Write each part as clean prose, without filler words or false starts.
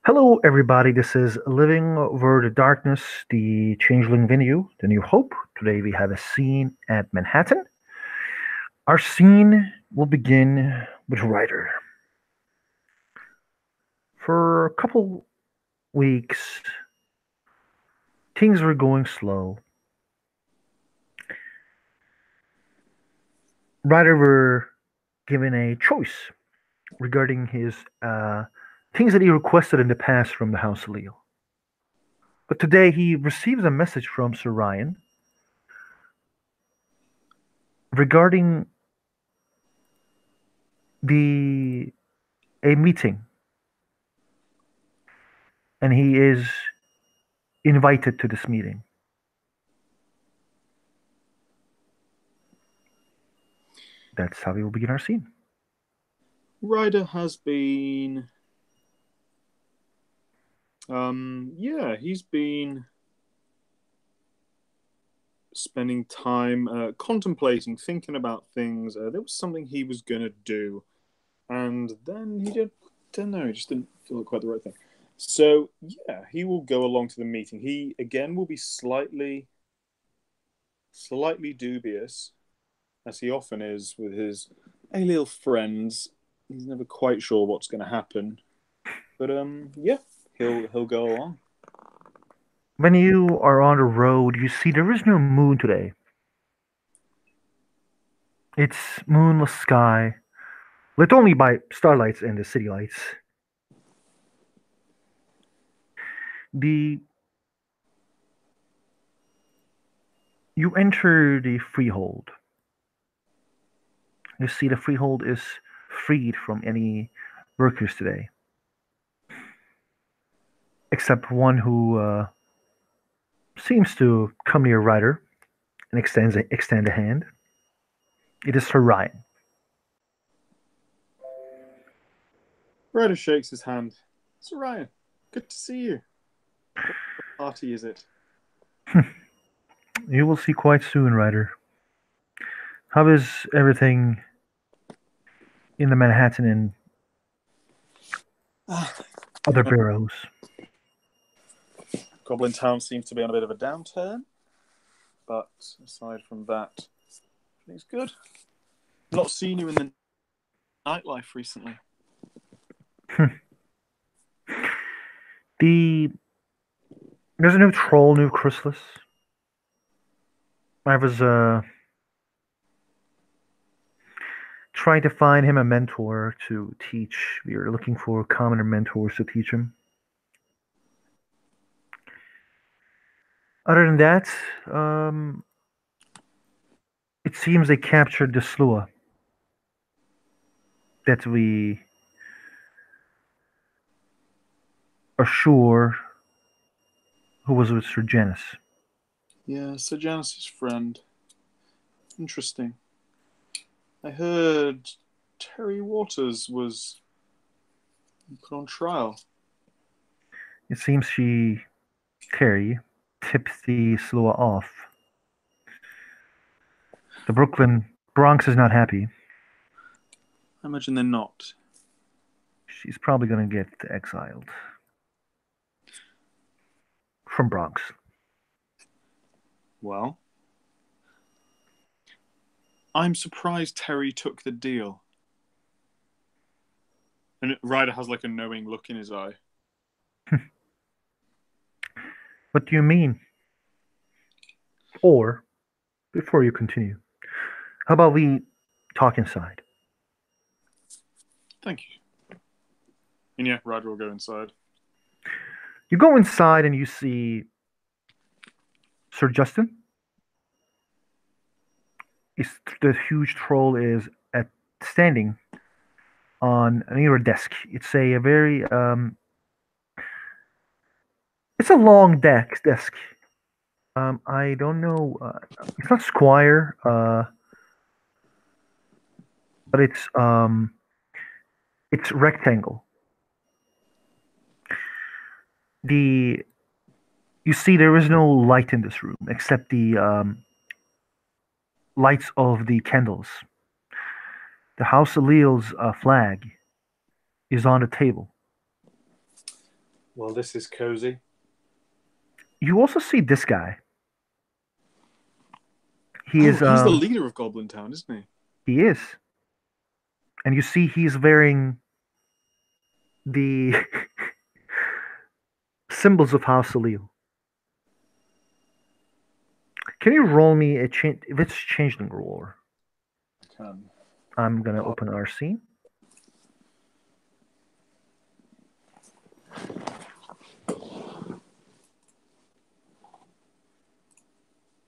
Hello, everybody. This is Living Over the Darkness, the Changeling venue, the New Hope. Today we have a scene at Manhattan. Our scene will begin with Ryder. For a couple weeks, things were going slow. Ryder were given a choice regarding his things that he requested in the past from the House of Leo. But today he receives a message from Sir Ryan regarding the a meeting, and he is invited to this meeting. That's how we will begin our scene. Ryder has been, he's been spending time contemplating, thinking about things. There was something he was going to do, and then don't know, he just didn't feel like quite the right thing. So, yeah, he will go along to the meeting. He, again, will be slightly dubious, as he often is with his Alil friends. He's never quite sure what's going to happen. But, yeah, he'll go along. When you are on the road, you see there is no moon today. It's moonless sky, lit only by starlights and the city lights. The You enter the freehold. You see the freehold is freed from any workers today, except one who seems to come near Ryder and extend a hand. It is Sir Ryan. Ryder shakes his hand. Sir Ryan, good to see you. What party is it? You will see quite soon, Ryder. How is everything in the Manhattan and other boroughs? Goblin Town seems to be on a bit of a downturn, but aside from that, everything's good. Not seen you in the nightlife recently. There's a new troll, new chrysalis. I was trying to find him a mentor to teach. We are looking for commoner mentors to teach him. Other than that, it seems they captured the Slua that we are sure who was with Sir Janus. Yeah, Sir Janus's friend. Interesting. I heard Terry Waters was put on trial. It seems Terry, tipped the Slua off. The Brooklyn Bronx is not happy. I imagine they're not. She's probably going to get exiled from Bronx. Well, I'm surprised Terry took the deal. And Ryder has like a knowing look in his eye. What do you mean? Or, before you continue, how about we talk inside? Thank you. And yeah, Ryder will go inside. You go inside and you see Sir Justin. The huge troll is standing on near a desk. It's a very it's a long desk. I don't know. It's not square, but it's rectangle. The You see there is no light in this room except the lights of the candles. The House of Leo's flag is on the table. Well, this is cozy. You also see this guy. He Oh, is he's the leader of Goblin Town, isn't he? he is, and you see he's wearing the symbols of House Salil. Can you roll me a change? If it's changeling roll, I can. I'm gonna open our scene.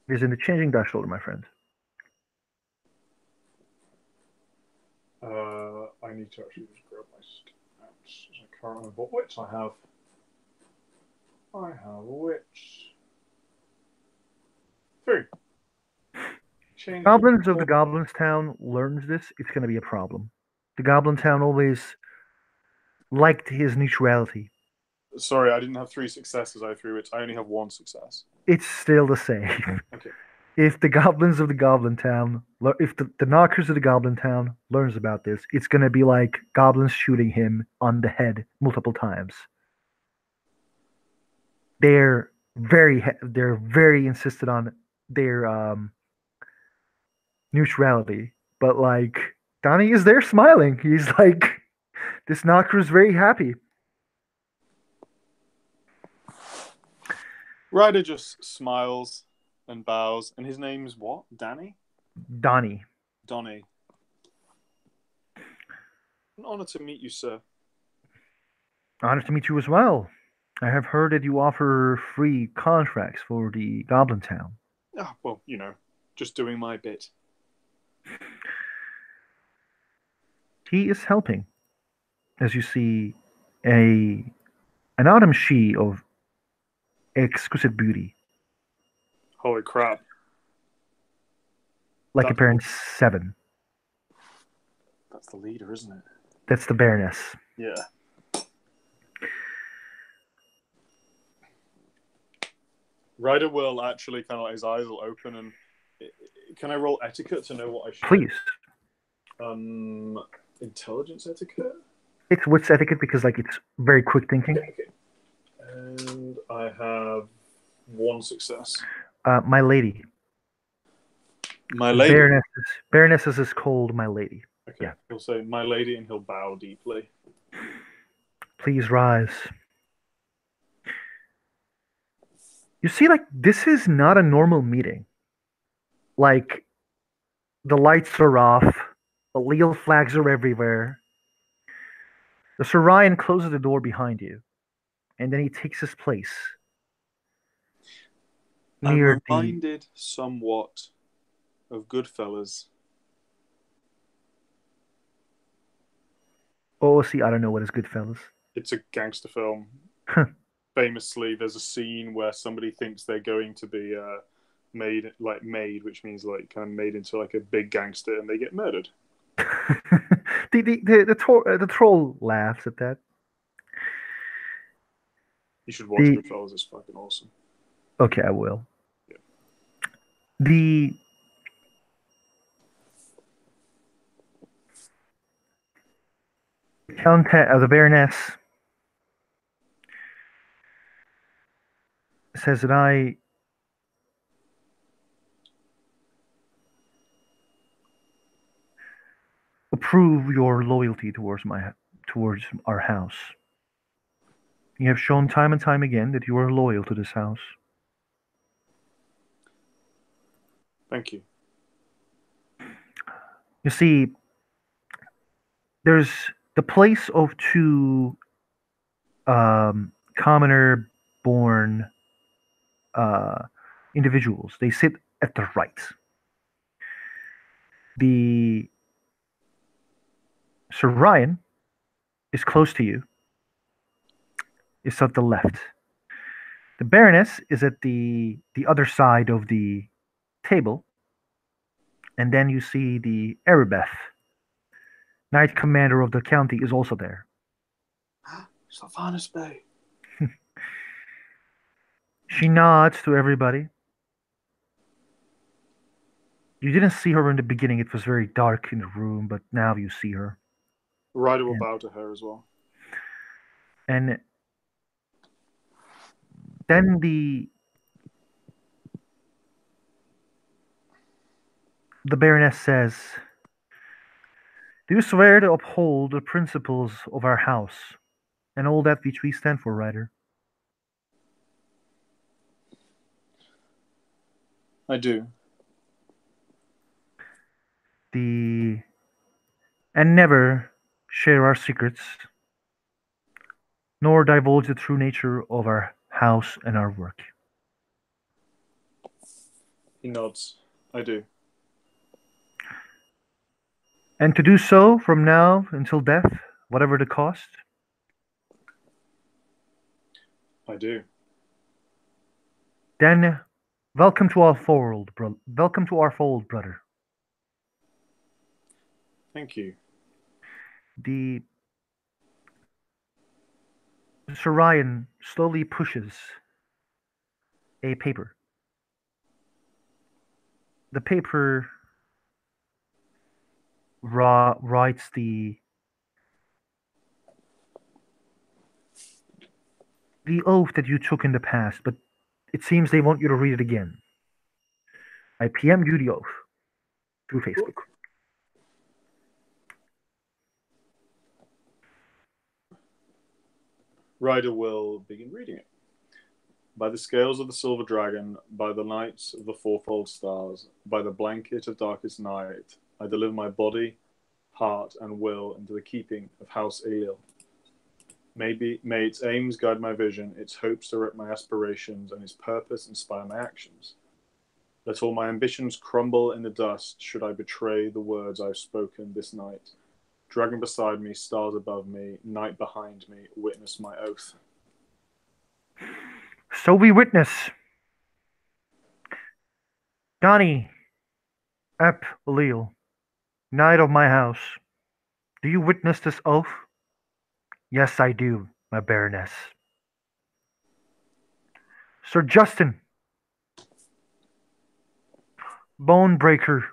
It is in the changing dice roller, my friend. I need to actually just grab my stats. I can't remember what wits I have. I have wits. 3. Goblins of the Goblins Town learns this, it's gonna be a problem. The Goblin Town always liked his neutrality. Sorry, I didn't have 3 successes. I have 3 wits. I only have 1 success. It's still the same. Okay. If the goblins of the Goblin Town, if the knockers of the Goblin Town learns about this, it's gonna be like goblins shooting him on the head multiple times. They're very insistent on their neutrality, but like Donnie is there smiling. He's like, this knocker is very happy. Ryder just smiles and bows, and his name's what? Danny? Donnie. Donny. An honor to meet you, sir. Honored to meet you as well. I have heard that you offer free contracts for the Goblin Town. Ah, well, just doing my bit. He is helping, as you see an autumn she of exquisite beauty, Holy crap. like That- a parent 7. That's the leader, isn't it? That's the Baroness. Yeah. Ryder will actually kind of like his eyes will open and can I roll etiquette to know what I should? Please. Intelligence etiquette? It's wits etiquette because like it's very quick thinking. Okay. And I have 1 success. My lady. My lady. Baronesses is called my lady. Okay. Yeah. He'll say my lady and he'll bow deeply. Please rise. You see, like, this is not a normal meeting. Like, the lights are off, the leal flags are everywhere. The Sir Ryan closes the door behind you, and then he takes his place near I'm reminded somewhat of Goodfellas. Oh, see, I don't know what is Goodfellas. It's a gangster film. Famously, there's a scene where somebody thinks they're going to be made, which means like kind of made into like a big gangster, and they get murdered. The troll laughs at that. You should watch Goodfellas. It's fucking awesome. Okay, I will. Yeah. The the Baroness says that I approve your loyalty towards our house. You have shown time and time again that you are loyal to this house. Thank you. You see, there's the place of 2 commoner-born individuals. They sit at the right. The Sir Ryan is close to you. Is at the left. The Baroness is at the other side of the table. And then you see the Erebeth, Knight Commander of the county, is also there. Sylvanas Bay. She nods to everybody. You didn't see her in the beginning. It was very dark in the room, but now you see her. Ryder will bow to her as well. And Then the Baroness says, "Do you swear to uphold the principles of our house and all that which we stand for, Ryder?" I do. The and never share our secrets, nor divulge the true nature of our house and our work. He nods. I do. And to do so from now until death, whatever the cost. I do. Then welcome to our fold, welcome to our fold, brother. Thank you. The Sir Ryan slowly pushes a paper. The paper writes the oath that you took in the past, but it seems they want you to read it again. I PM you the oath through Facebook. Ryder will begin reading it. By the scales of the silver dragon, by the lights of the fourfold stars, by the blanket of darkest night, I deliver my body, heart, and will into the keeping of House Elil. May its aims guide my vision, its hopes direct my aspirations, and its purpose inspire my actions. Let all my ambitions crumble in the dust should I betray the words I've spoken this night. Dragon beside me, stars above me, night behind me, witness my oath. So we witness. Donnie, Ep Leal, knight of my house, do you witness this oath? Yes, I do, my baroness. Sir Justin, Bonebreaker,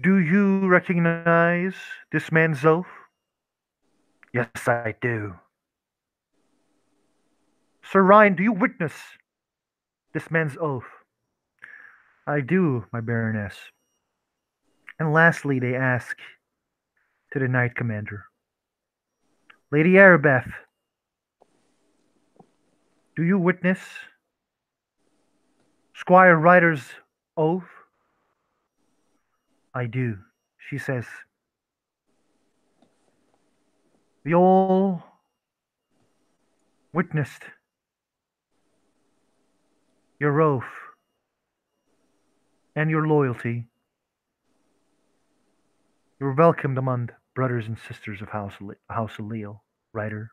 do you recognize this man's oath? Yes, I do. Sir Ryan, do you witness this man's oath? I do, my baroness. And lastly, they ask to the Knight Commander, Lady Arabeth, do you witness Squire Ryder's oath? I do, she says. We all witnessed your oath and your loyalty. You're welcomed among brothers and sisters of House Leal, Ryder.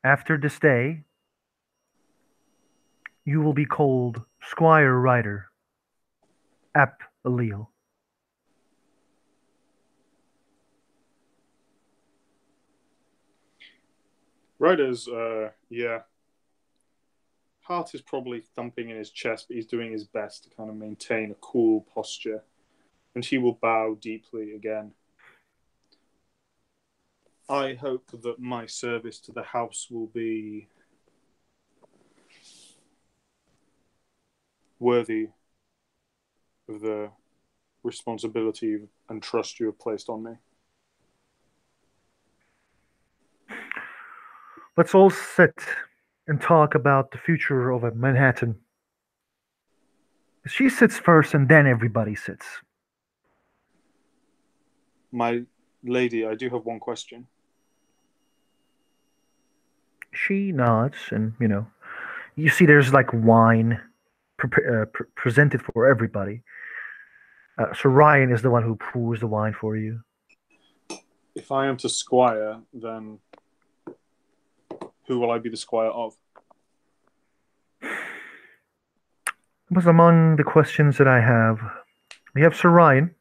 After this day, you will be called Squire Ryder, Ap Leal. Ryder's, heart is probably thumping in his chest, but he's doing his best to kind of maintain a cool posture. And he will bow deeply again. I hope that my service to the house will be worthy of the responsibility and trust you have placed on me. Let's all sit and talk about the future of a Manhattan. She sits first and then everybody sits. My lady, I do have one question. She nods, and you see there's like wine presented for everybody. So Ryan is the one who pours the wine for you. If I am to squire, then who will I be the squire of? It was among the questions that I have. We have Sir Ryan,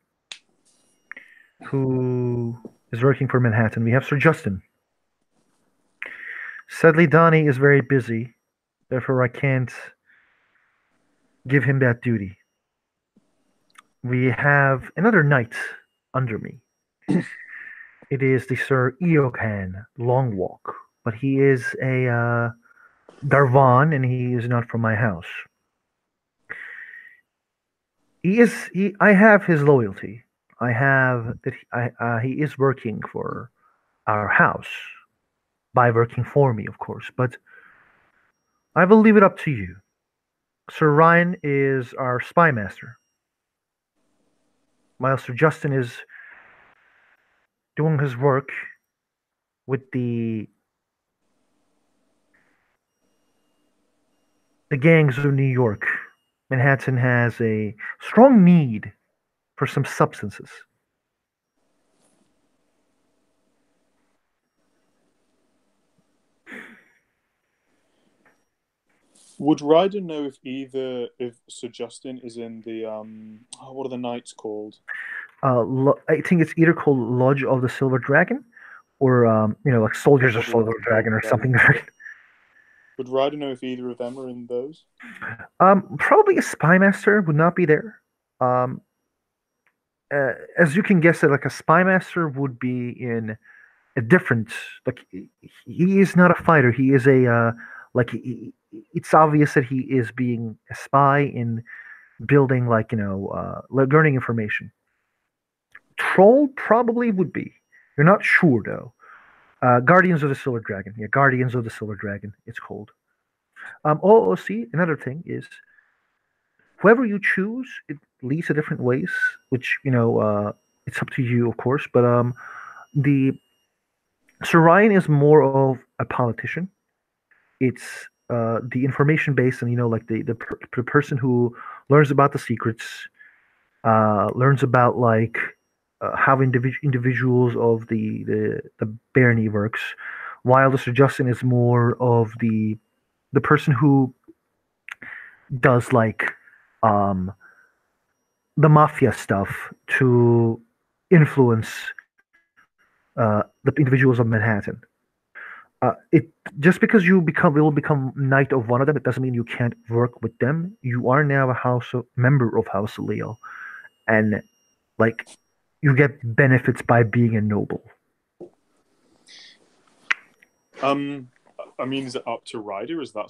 who is working for Manhattan. We have Sir Justin. Sadly, Donnie is very busy, therefore I can't give him that duty. We have another knight under me. It is the Sir Eokan Longwalk. but he is a Darvan, and he is not from my house. He is. He. I have his loyalty. I have that. He is working for our house by working for me, of course. But I will leave it up to you. Sir Ryan is our spy master, while Sir Justin is doing his work with the gangs of New York. Manhattan has a strong need for some substances. Would Ryder know if Sir Justin is in the what are the knights called? I think it's either called Lodge of the Silver Dragon, or like Soldiers of Order of Silver the Dragon, Silver or Dragon. something. Would Ryder know if either of them are in those? Probably a spy master would not be there. Um, as you can guess, it like a spy master would be in a different, like he is not a fighter. He is a like it's obvious that he is being a spy in building, like learning information. Troll probably would be. You're not sure though. Guardians of the Silver Dragon. Yeah, Guardians of the Silver Dragon. It's called. OOC. Another thing is whoever you choose, it leads to different ways, which it's up to you, of course. But the Sir Ryan is more of a politician. It's the information based, and like the person who learns about the secrets, learns about like how individuals of the barony works, while the Sir Justin is more of the person who does like um, the mafia stuff to influence the individuals of Manhattan. It just because you will become knight of one of them, it doesn't mean you can't work with them. You are now a member of House Leo, and like you get benefits by being a noble. I mean, is it up to Ryder? Is that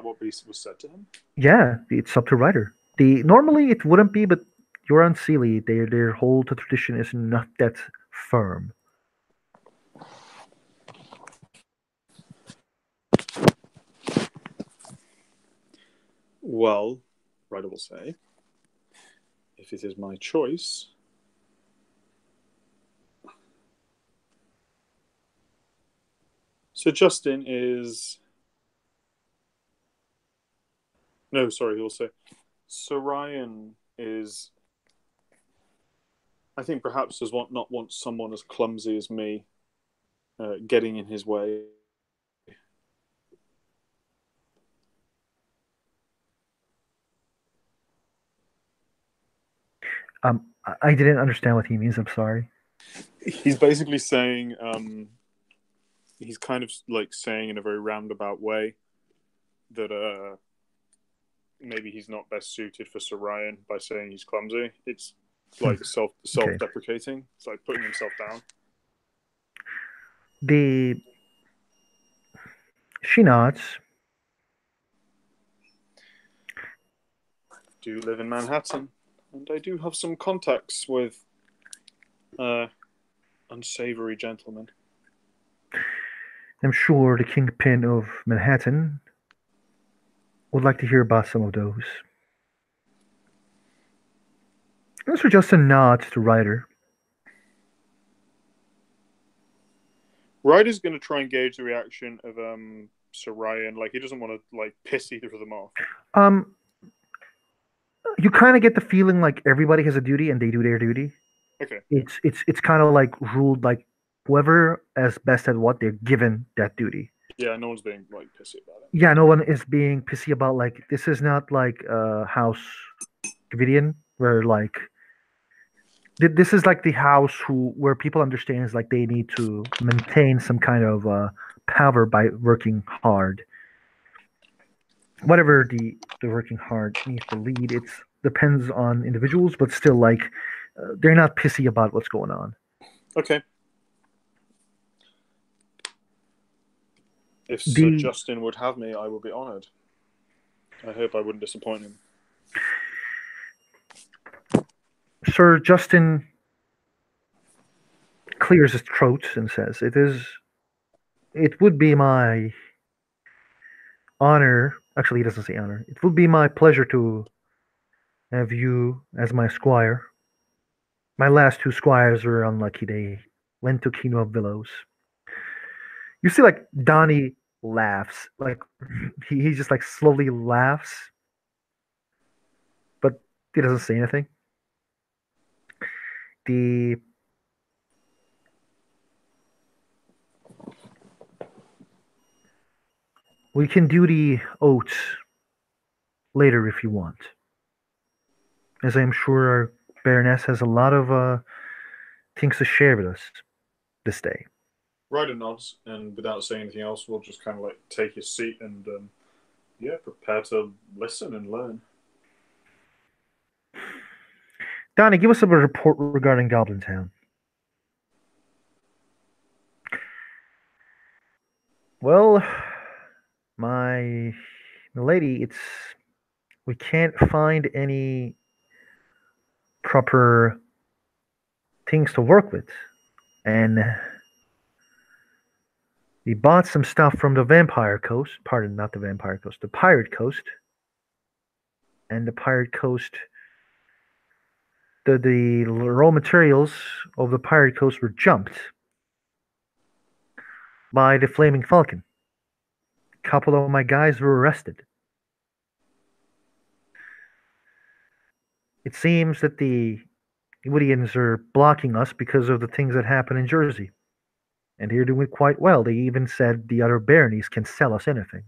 what was said to him? Yeah, it's up to Ryder. The normally it wouldn't be, but you're on Sealy. Their whole tradition is not that firm. Well, Ryder will say, if it is my choice, so Justin is. No, sorry, he'll say. Sir Ryan is. I think perhaps does not want someone as clumsy as me getting in his way. I didn't understand what he means. I'm sorry. He's basically saying, he's kind of like saying in a very roundabout way that maybe he's not best suited for Sir Ryan by saying he's clumsy. It's like self-deprecating. It's like putting himself down. She nods. I do live in Manhattan, and I do have some contacts with unsavory gentlemen. I'm sure the kingpin of Manhattan would like to hear about some of those. Mr. Justin nods to Ryder. Ryder's going to try and gauge the reaction of Sir Ryan. Like, he doesn't want to like piss either of them off. You kind of get the feeling like everybody has a duty and they do their duty. Okay. It's kind of like ruled like whoever is best at what they're given that duty. Yeah, no one's being like pissy about it. Yeah, no one is being pissy about like this is not like House Davidian where like this is like the house where people understand is like they need to maintain some kind of power by working hard. Whatever the working hard needs to lead, it depends on individuals, but still like they're not pissy about what's going on. Okay. If Sir The Justin would have me, I would be honoured. I hope I wouldn't disappoint him. Sir Justin clears his throat and says, it would be my honor. Actually, he doesn't say honor. It would be my pleasure to have you as my squire. My last two squires were unlucky. They went to Kino of Willows. You see, like, Donnie laughs. Like, he just, like, slowly laughs, but he doesn't say anything. The We can do the oaths later if you want, as I'm sure our Baroness has a lot of things to share with us this day. Ryder nods, and without saying anything else, we'll just kind of like take his seat and yeah, prepare to listen and learn. Donnie, give us a report regarding Goblin Town. Well, my lady, we can't find any proper things to work with, and we bought some stuff from the Vampire Coast. Pardon, not the Vampire Coast, the Pirate Coast, and the Pirate Coast. The raw materials of the Pirate Coast were jumped by the Flaming Falcon. A couple of my guys were arrested. It seems that the Woodians are blocking us because of the things that happen in Jersey. And they're doing quite well. They even said the other baronies can sell us anything.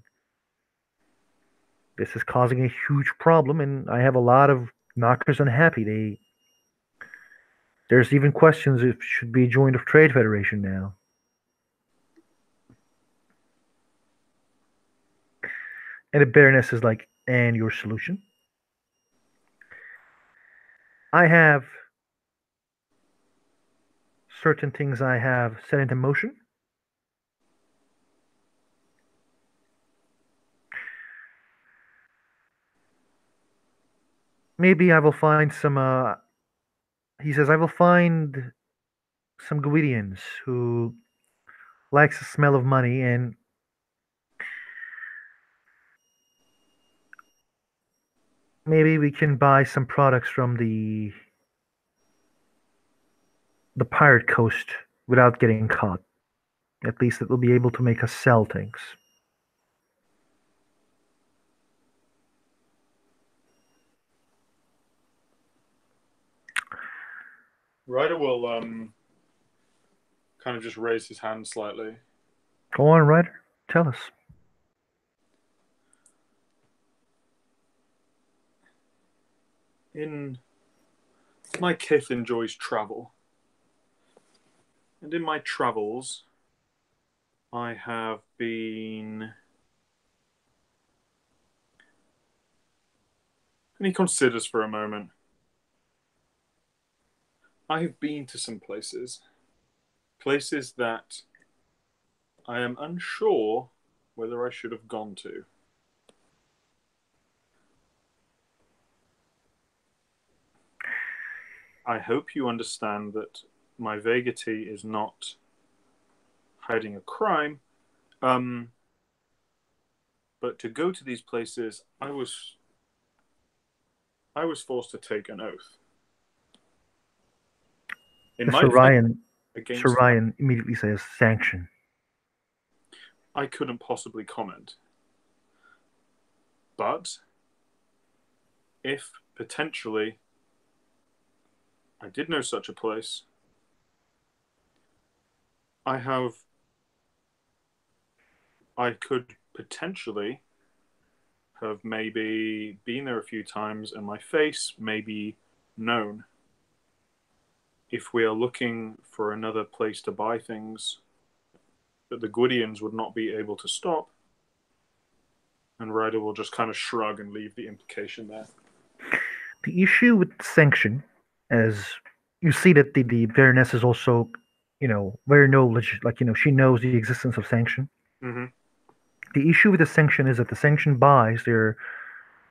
This is causing a huge problem, and I have a lot of knockers unhappy. There's even questions if it should be joined of Trade Federation now. And the Baroness is like, and your solution? I have certain things I have set into motion. Maybe I will find some. He says, I will find some Gwydians who likes the smell of money, and maybe we can buy some products from the Pirate Coast without getting caught. At least it will be able to make us sell things. Ryder will kind of just raise his hand slightly. Go on, Ryder. Tell us. In my kith enjoys travel. And in my travels, I have been. And he considers for a moment. I have been to some places that I am unsure whether I should have gone to. I hope you understand that my vagity is not hiding a crime. But to go to these places, I was forced to take an oath. In my Sir Ryan, Sir against Ryan immediately says sanction. I couldn't possibly comment. But if potentially I did know such a place, I could potentially have maybe been there a few times and my face may be known. If we are looking for another place to buy things that the Gwydians would not be able to stop, and Ryder will just kind of shrug and leave the implication there. The issue with sanction, as you see that the Baroness is also, very knowledge, like, she knows the existence of sanction. Mm-hmm. The issue with the sanction is that the sanction buys their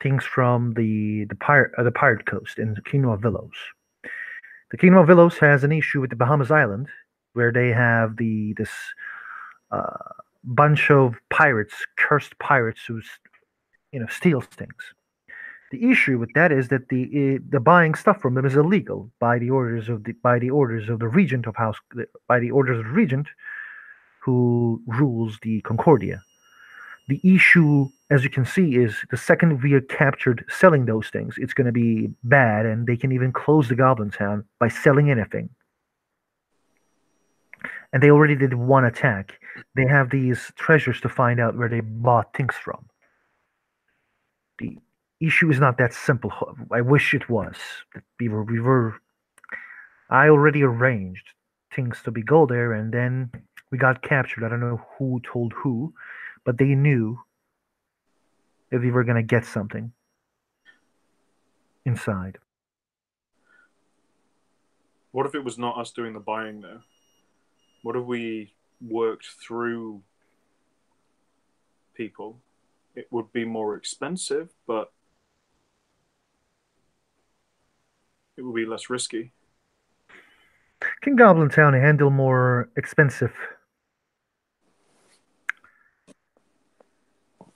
things from the pirate coast in the Kingdom of Villos. The Kingdom of Villos has an issue with the Bahamas Island, where they have the this uh, bunch of pirates, cursed pirates, who steals things. The issue with that is that the buying stuff from them is illegal by the orders of the regent of house by the orders of the regent who rules the Concordia. The issue, as you can see, is the second we are captured selling those things, it's going to be bad, and they can even close the Goblin Town by selling anything. And they already did one attack. They have these treasures to find out where they bought things from. The issue is not that simple. I wish it was. We were. I already arranged things to be go there, and then we got captured. I don't know who told who, but they knew that we were gonna get something inside. What if it was not us doing the buying though? What if we worked through people? It would be more expensive, but it would be less risky. Can Goblin Town handle more expensive?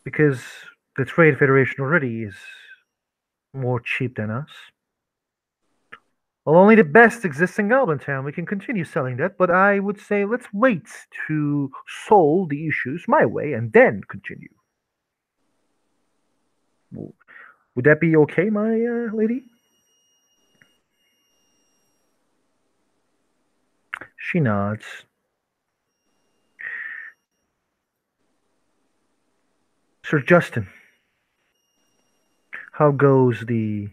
Because the Trade Federation already is more cheap than us. Well, only the best exists in Goblin Town. We can continue selling that, but I would say let's wait to solve the issues my way and then continue. Would that be okay, my lady? She nods. Sir Justin, how goes the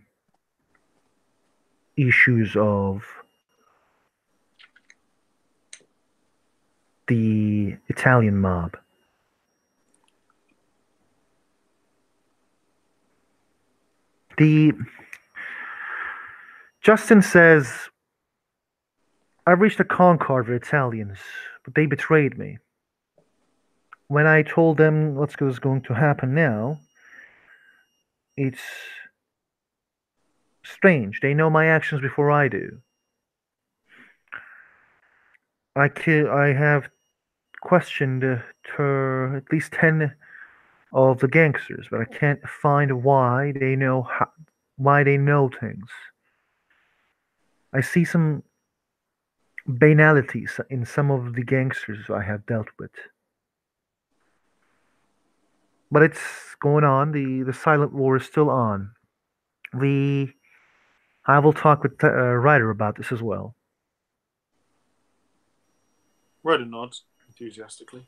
issues of the Italian mob? The Justin says, I reached a concord with Italians, but they betrayed me. When I told them what's going to happen now, it's strange. They know my actions before I do. I have questioned at least 10 of the gangsters, but I can't find why they know things. I see some banalities in some of the gangsters I have dealt with. But it's going on. The silent war is still on. We I will talk with Ryder about this as well. Ryder nods enthusiastically.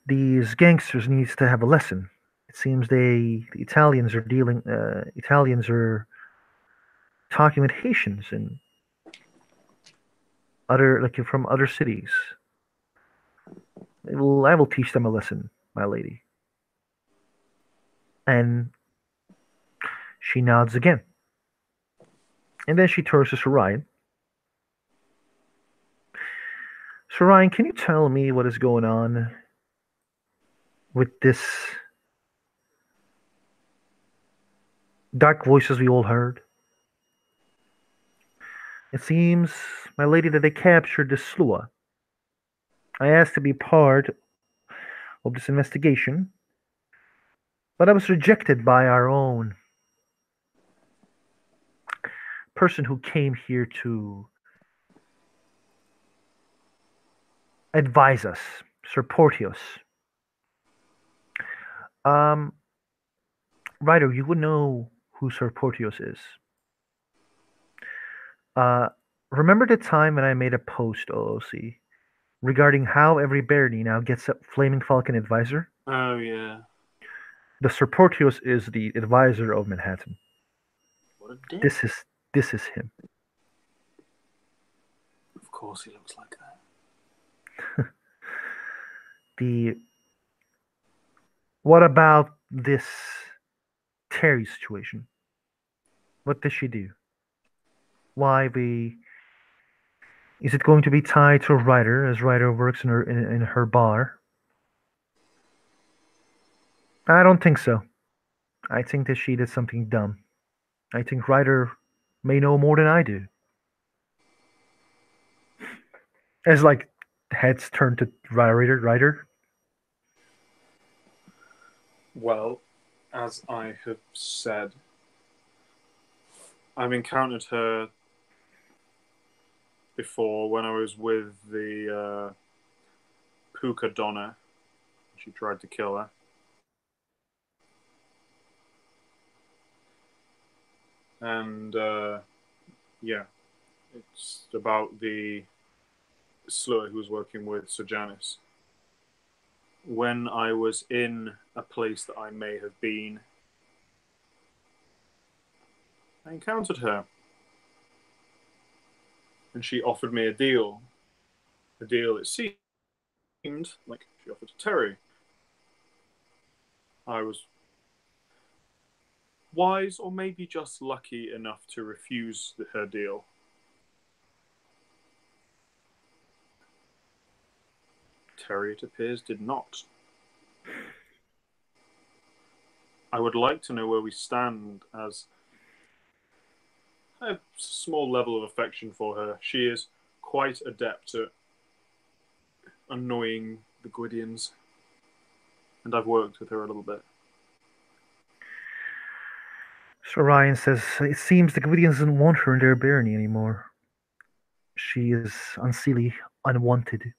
These gangsters needs to have a lesson. It seems the Italians are talking with Haitians and from other cities. I will teach them a lesson, my lady. And she nods again. And then she turns to Sir Ryan. Sir Ryan, can you tell me what is going on with this dark voices we all heard? It seems, my lady, that they captured the Slua. I asked to be part of this investigation, but I was rejected by our own person who came here to advise us, Sir Portios. Um, Ryder, you would know who Sir Portios is. Uh, remember the time when I made a post, OOC, regarding how every barony now gets a Flaming Falcon advisor? Oh, yeah. The Sir Portios is the advisor of Manhattan. What a dick. This is him. Of course he looks like that. What about this Terry situation? What does she do? Is it going to be tied to Ryder as Ryder works in her bar? I don't think so. I think that she did something dumb. I think Ryder may know more than I do. As like heads turn to Ryder. Well, as I have said, I've encountered her before when I was with the Puka Donna. She tried to kill her. And yeah, it's about the Slur who was working with Sir Janice. When I was in a place that I may have been, I encountered her. And she offered me a deal. A deal, it seemed like she offered to Terry. I was wise or maybe just lucky enough to refuse her deal. Terry, it appears, did not. I would like to know where we stand, as I have a small level of affection for her. She is quite adept at annoying the Gwydians, and I've worked with her a little bit. So Ryan says, it seems the Gwydians don't want her in their barony anymore. She is unseelie, unwanted.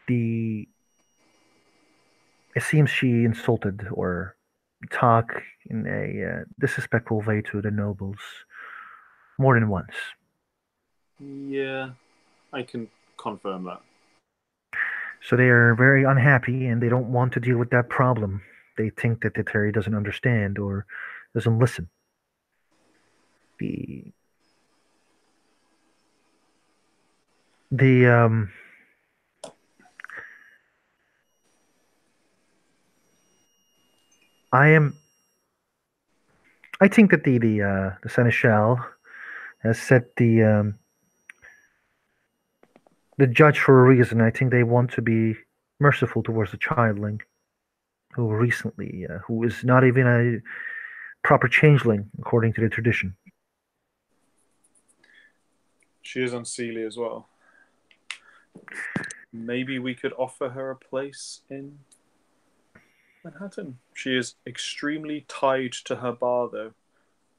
The It seems she insulted or talked in a disrespectful way to the nobles more than once. Yeah, I can confirm that. So they are very unhappy and they don't want to deal with that problem. They think that the Terry doesn't understand or doesn't listen. The the I am I think that the seneschal has set the judge for a reason. I think they want to be merciful towards the childling who is not even a proper changeling according to the tradition. She is unseelie as well. Maybe we could offer her a place in Manhattan. She is extremely tied to her bar, though.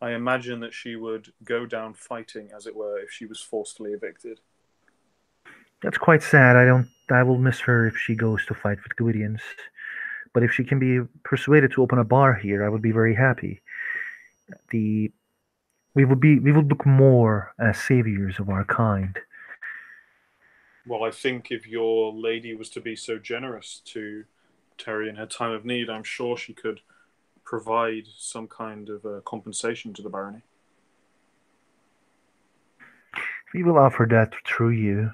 I imagine that she would go down fighting, as it were, if she was forcefully evicted. That's quite sad. I will miss her if she goes to fight with Gwydians. But if she can be persuaded to open a bar here, I would be very happy. The we would look more as saviors of our kind. Well, I think if your lady was to be so generous to Terry in her time of need, I'm sure she could provide some kind of compensation to the barony. We will offer that through you.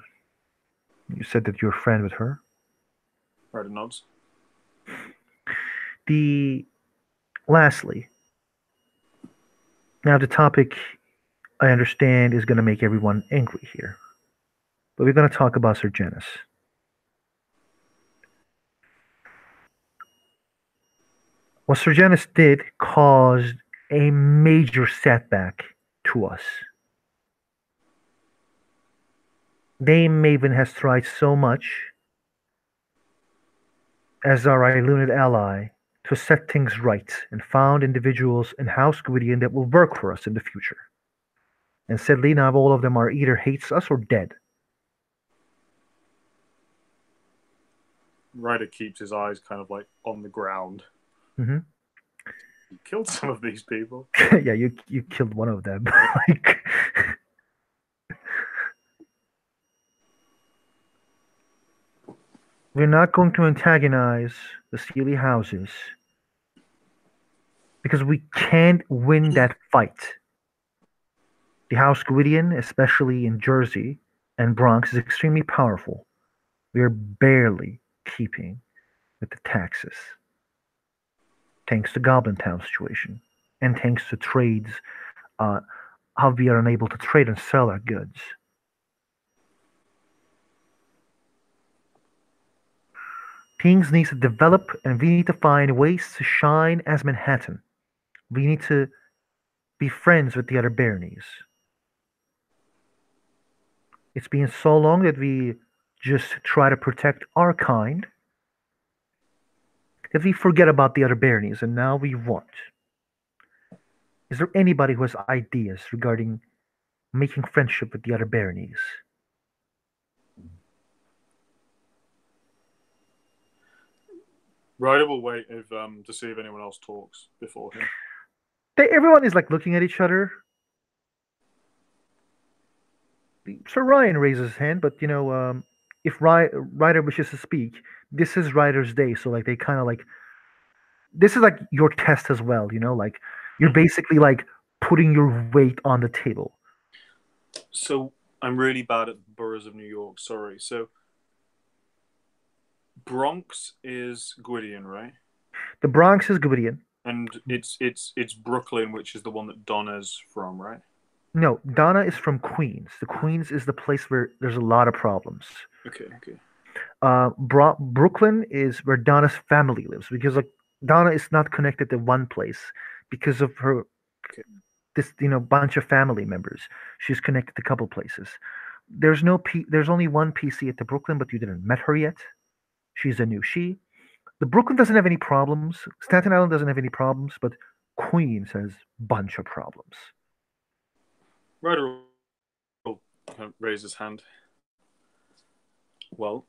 You said that you're a friend with her. Ryder nods. The Lastly, now the topic I understand is going to make everyone angry here, but we're going to talk about Sir Janice. What Sir Janice did caused a major setback to us. Dame Maven has tried so much as our Illuminate ally to set things right and found individuals in House Gwydion that will work for us in the future. And sadly, now all of them are either hates us or dead. Ryder keeps his eyes kind of like on the ground. Mm-hmm. He killed some of these people. Yeah, you killed one of them. Like, we're not going to antagonize the Steely houses because we can't win that fight. The House Gwydion, especially in Jersey and Bronx, is extremely powerful. We are barely keeping with the taxes, thanks to Goblin Town situation, and thanks to trades, uh, how we are unable to trade and sell our goods. Things need to develop, and we need to find ways to shine as Manhattan. We need to be friends with the other Baronies. It's been so long that we just try to protect our kind that we forget about the other Baronies, and now we want. Is there anybody who has ideas regarding making friendship with the other Baronies? Ryder will wait if to see if anyone else talks before him. Everyone is like looking at each other. Sir Ryan raises his hand, but if Ryder wishes to speak, this is Ryder's day. So like they kind of like this is like your test as well. Like you're basically like putting your weight on the table. So I'm really bad at boroughs of New York. Sorry. So Bronx is Gwydion, right? The Bronx is Gwydion. And it's Brooklyn, which is the one that Donna's from, right? No, Donna is from Queens. The Queens is the place where there's a lot of problems. Okay, okay. Brooklyn is where Donna's family lives because like Donna is not connected to one place because of her Okay. this bunch of family members. She's connected to a couple places. There's only one PC at the Brooklyn, but you didn't met her yet. She's a new she. The Brooklyn doesn't have any problems. Staten Island doesn't have any problems, but Queens has bunch of problems. Ryder will raise his hand. Well,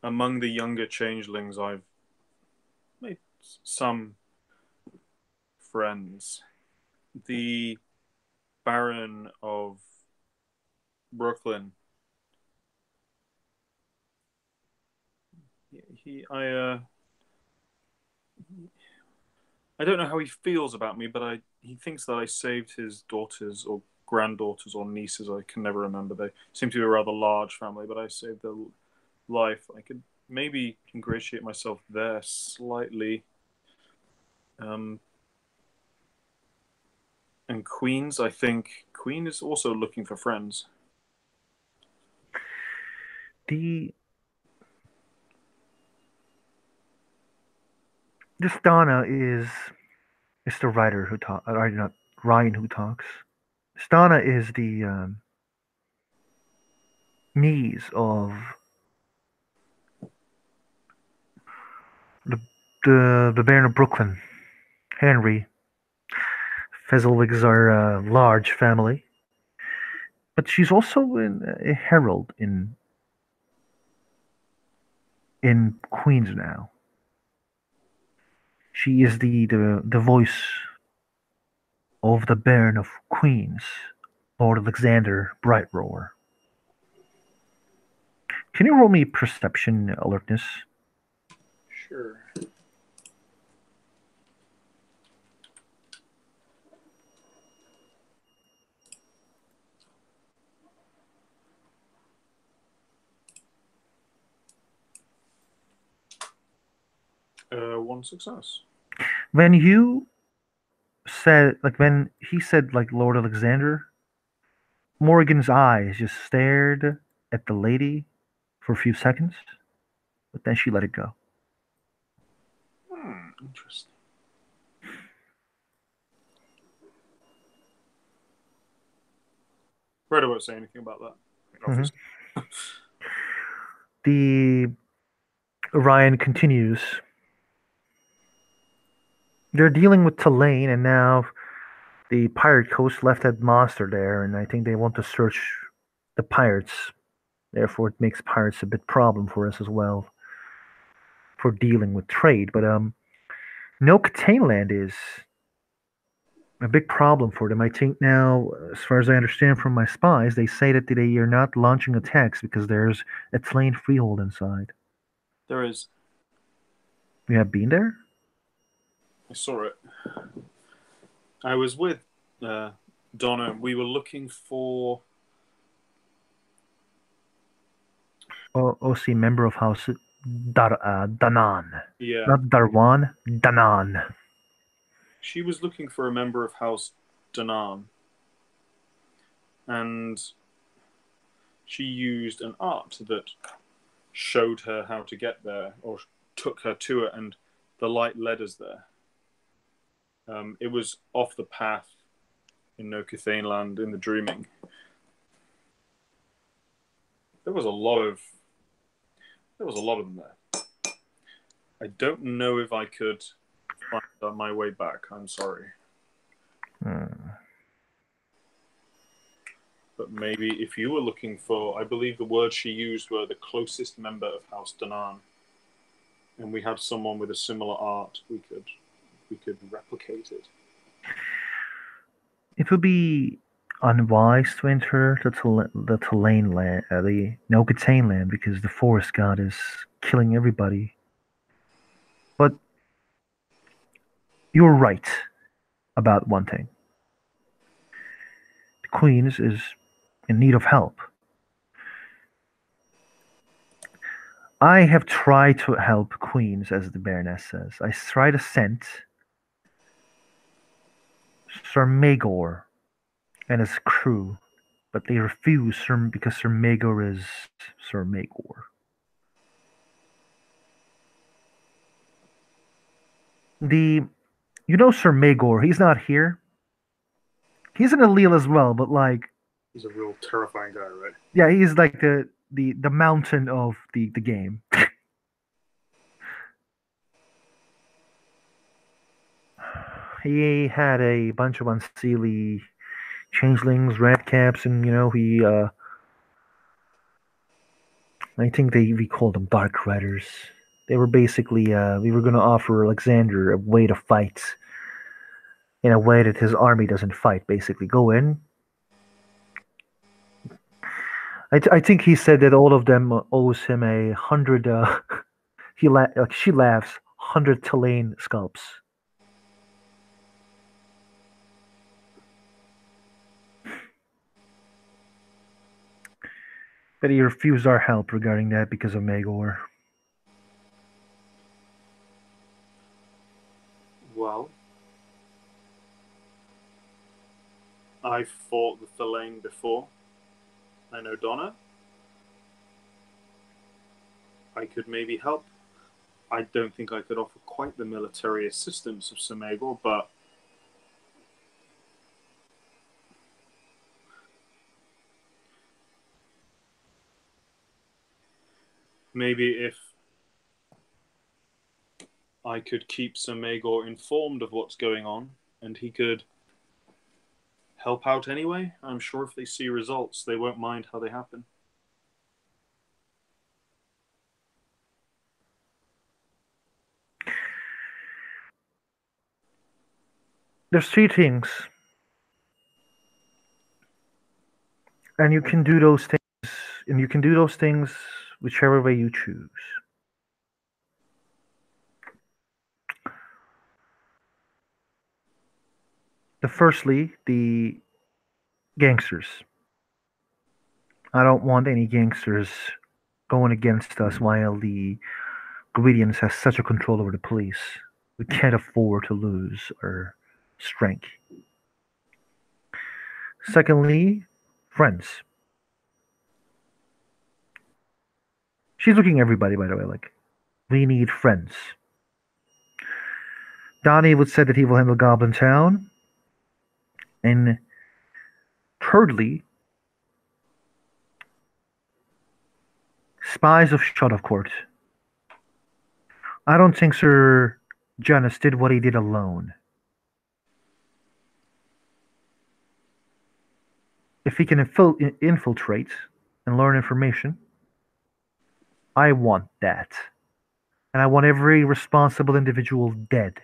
among the younger changelings, I've made some friends. The Baron of Brooklyn. I don't know how he feels about me, but he thinks that I saved his daughters or granddaughters or nieces. I can never remember. They seem to be a rather large family, but I saved their life. I could maybe ingratiate myself there slightly. And Queens, I think Queen is also looking for friends. This Donna is the writer who talks, or not Ryan who talks. Donna is the niece of the the Baron of Brooklyn, Henry. Fezzelwigs are a large family, but she's also a herald in Queens now. She is the voice of the Baron of Queens, Lord Alexander Brightroar. Can you roll me perception alertness? Sure. One success. When you said, like, when he said, like, Lord Alexander, Morgan's eyes just stared at the lady for a few seconds, but then she let it go. Interesting. Ryder won't say anything about that. Obviously. The Orion continues. They're dealing with Tulane, and now the pirate coast left that monster there, and I think they want to search the pirates. Therefore, it makes pirates a bit problem for us as well for dealing with trade. But no Catainland is a big problem for them. I think now, as far as I understand from my spies, they say that they are not launching attacks because there's a Tulane freehold inside. There is. You have been there? I saw it. I was with Donna. We were looking for. OC member of House Danan. Yeah. Not Darwan, Danan. She was looking for a member of House Danan. And she used an art that showed her how to get there, or took her to it, and the light led us there. It was off the path in No Cathane Land in the Dreaming. There was a lot of them there. I don't know if I could find my way back. I'm sorry. But maybe if you were looking for, I believe the words she used were the closest member of House Danan, and we had someone with a similar art, we could replicate it. It would be unwise to enter the Tulane land, the Nokatane land, because the forest god is killing everybody. But you're right about one thing. The Queens is in need of help. I have tried to help Queens, as the Baroness says. I tried to send Sir Magor and his crew, but they refuse because Sir Magor is Sir Magor. Sir Magor, he's not here. He's an allele as well, but like he's a real terrifying guy, right? Yeah, he's like the mountain of the game. He had a bunch of unseelie changelings, red caps, and I think we called them Dark Riders. They were basically we were going to offer Alexander a way to fight in a way that his army doesn't fight. Basically, go in. I think he said that all of them owes him 100. She laughs. 100 Tulane scalps. But he refused our help regarding that because of Magor. Well, I fought the Thulane before. I know Donna. I could maybe help. I don't think I could offer quite the military assistance of Sir Magor, but maybe if I could keep Sir Magor informed of what's going on, and he could help out anyway. I'm sure if they see results, they won't mind how they happen. There's three things, and you can do those things, whichever way you choose. Firstly, the gangsters. I don't want any gangsters going against us while the Gwydians has such a control over the police. We can't afford to lose our strength. Secondly, friends. She's looking at everybody, by the way, like, we need friends. Donnie would say that he will handle Goblin Town. And thirdly, spies of shut of court. I don't think Sir Janus did what he did alone. If he can infiltrate and learn information, I want that. And I want every responsible individual dead.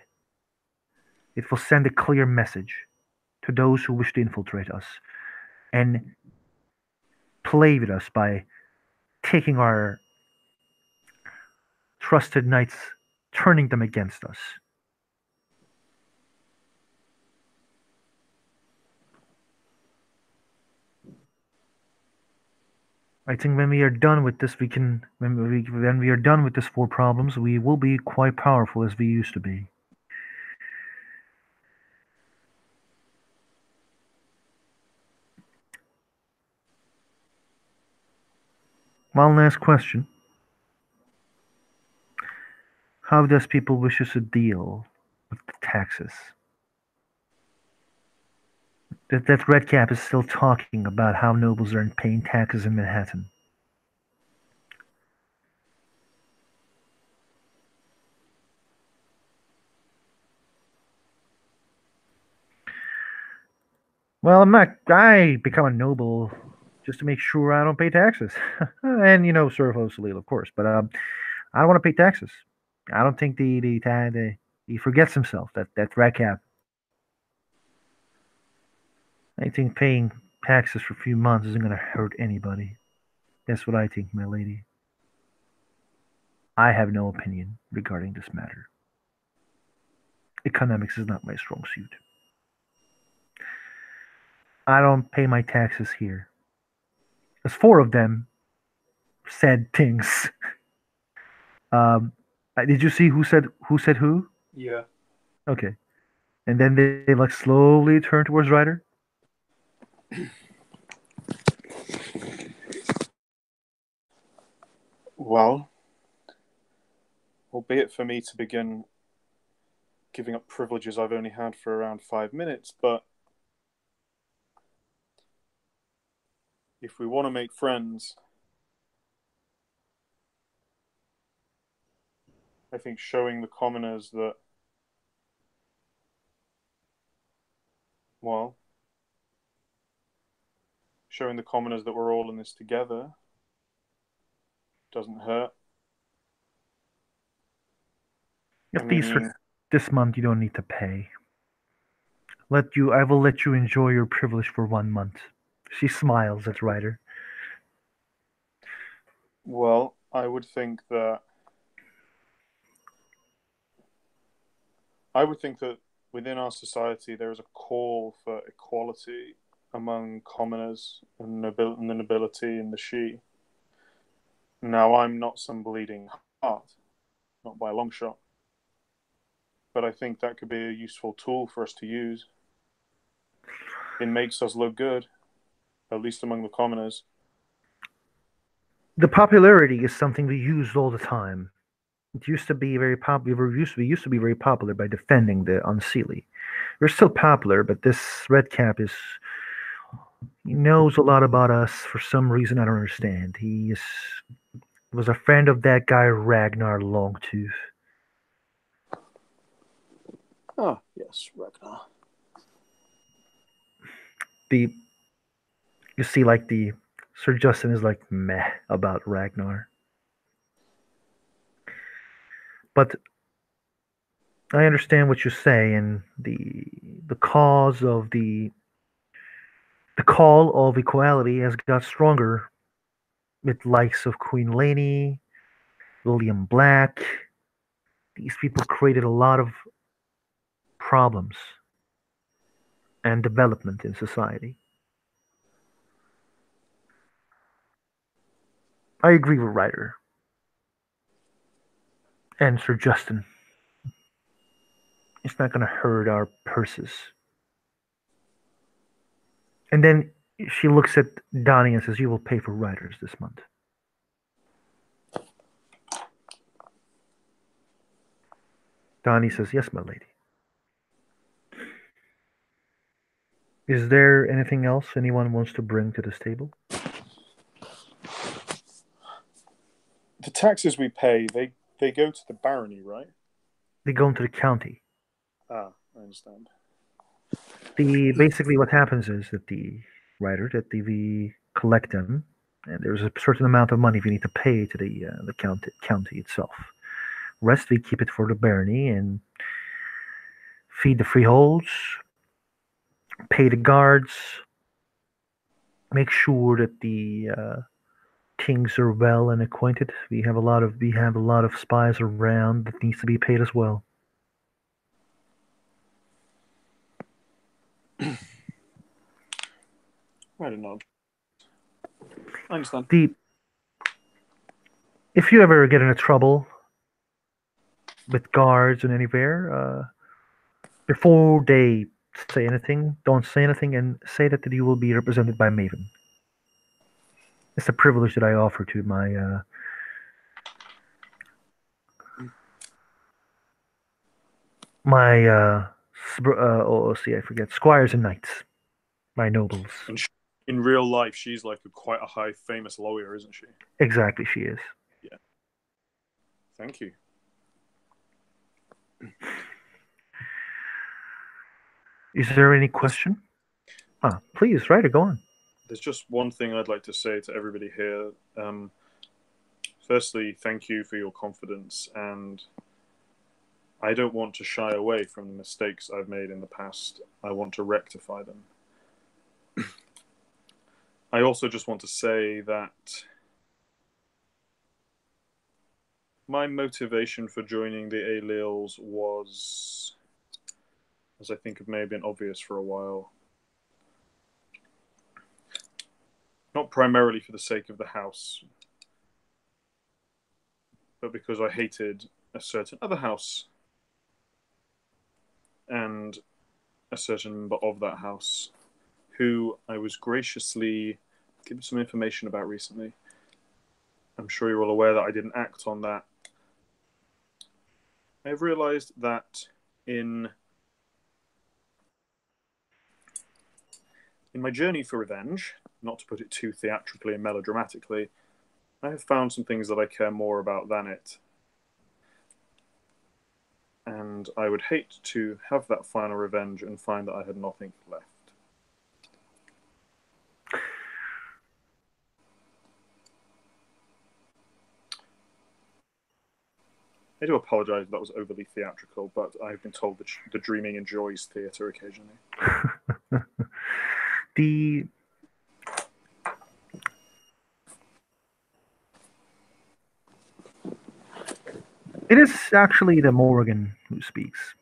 It will send a clear message to those who wish to infiltrate us and play with us by taking our trusted knights, turning them against us. I think when we are done with this, when we are done with these four problems, we will be quite powerful as we used to be. One last question. How does people wish us to deal with the taxes? That red cap is still talking about how nobles aren't paying taxes in Manhattan. Well, I'm not. I become a noble just to make sure I don't pay taxes, and serve host Salil, of course. But I don't want to pay taxes. I don't think he forgets himself. That red cap. I think paying taxes for a few months isn't going to hurt anybody. That's what I think, my lady. I have no opinion regarding this matter. Economics is not my strong suit. I don't pay my taxes here. There's four of them said things. Did you see who said who? Yeah. Okay, and then they like slowly turn towards Ryder. Well, albeit for me to begin giving up privileges I've only had for around 5 minutes, but if we want to make friends, I think showing the commoners that, well, showing the commoners that we're all in this together doesn't hurt. I At least for mean, this month, you don't need to pay. I will let you enjoy your privilege for 1 month. She smiles at Ryder. well, I would think that within our society there is a call for equality among commoners and the nobility and the she. Now, I'm not some bleeding heart, not by a long shot, but I think that could be a useful tool for us to use. It makes us look good, at least among the commoners. The popularity is something we use all the time. It used to be very popular. We used to be very popular by defending the unseelie. We're still popular, but this red cap is he knows a lot about us for some reason I don't understand. Was a friend of that guy Ragnar Longtooth. Ah, yes, Ragnar. The you see like the Sir Justin is like meh about Ragnar. But I understand what you say and the cause of the call of equality has got stronger with likes of Queen Lainey, William Black. These people created a lot of problems and development in society. I agree with Ryder and Sir Justin. It's not going to hurt our purses. And then she looks at Donnie and says, "You will pay for Riders this month." Donnie says, "Yes, my lady." Is there anything else anyone wants to bring to this table? The taxes we pay, they go to the barony, right? They go into the county. Ah, I understand. The basically what happens is that the writer that we collect them, and there's a certain amount of money we need to pay to the county itself. Rest we keep it for the barony and feed the freeholds, pay the guards, make sure that the kings are well and acquainted. We have a lot of spies around that needs to be paid as well. I don't know. I understand. The If you ever get into trouble with guards and anywhere, before they say anything, don't say anything and say that you will be represented by Maven. It's a privilege that I offer to My OOC, I forget. Squires and knights. My nobles. And in real life, she's like quite a high, famous lawyer, isn't she? Exactly, she is. Yeah. Thank you. Is there any question? Please, Ryder, go on. There's just one thing I'd like to say to everybody here. Firstly, thank you for your confidence, and I don't want to shy away from the mistakes I've made in the past. I want to rectify them. I also just want to say that my motivation for joining the Aelials was, as I think it may have been obvious for a while, not primarily for the sake of the house, but because I hated a certain other house and a certain member of that house who I was graciously given some information about recently. I'm sure you're all aware that I didn't act on that. I've realized that in my journey for revenge, not to put it too theatrically and melodramatically, I have found some things that I care more about than it. And I would hate to have that final revenge and find that I had nothing left. I do apologise if that was overly theatrical, but I've been told that the dreaming enjoys theatre occasionally. The It is actually the Morrigan who speaks.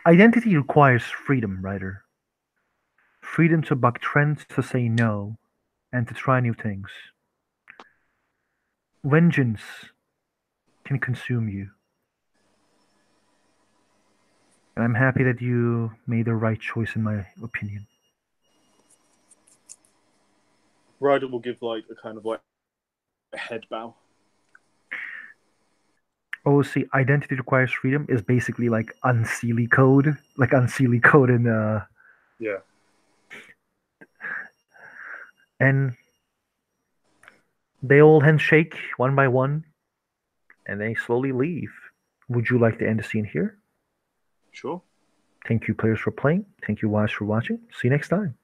Identity requires freedom, Ryder. Freedom to buck trends, to say no, and to try new things. Vengeance can consume you. And I'm happy that you made the right choice, in my opinion. Ryder will give like a kind of like a head bow. Oh, see, identity requires freedom is basically like unseelie code, in Yeah. and they all handshake one by one, and they slowly leave. Would you like to end the scene here? Sure. Thank you, players, for playing. Thank you, watchers, for watching. See you next time.